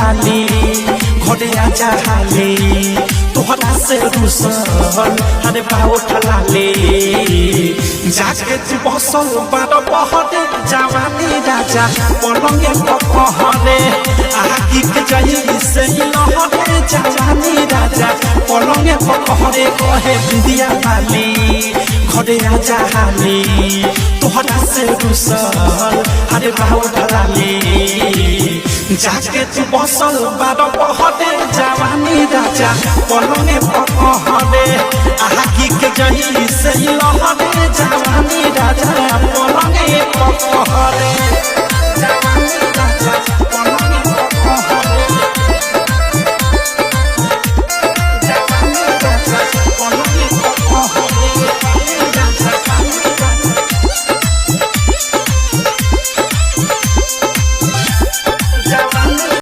लाली घरे आजा हाली तोहरा से रुसल हरे बाउठ लाली जाके तू बसल बार बहरे जवानी राजा पलंगे पकहरे आगी के जही से लहरे जवानी राजा पलंगे पकहरे कहे बिंदिया लाली घरे आजा हाली तोहरा से रुसल हरे बाउठ लाली जाके तू बसल बार बहरे जवानी राजा पलंगे पकहरे आगी के जही से लहरे जवानी राजा पलंगे पकहरे जवानी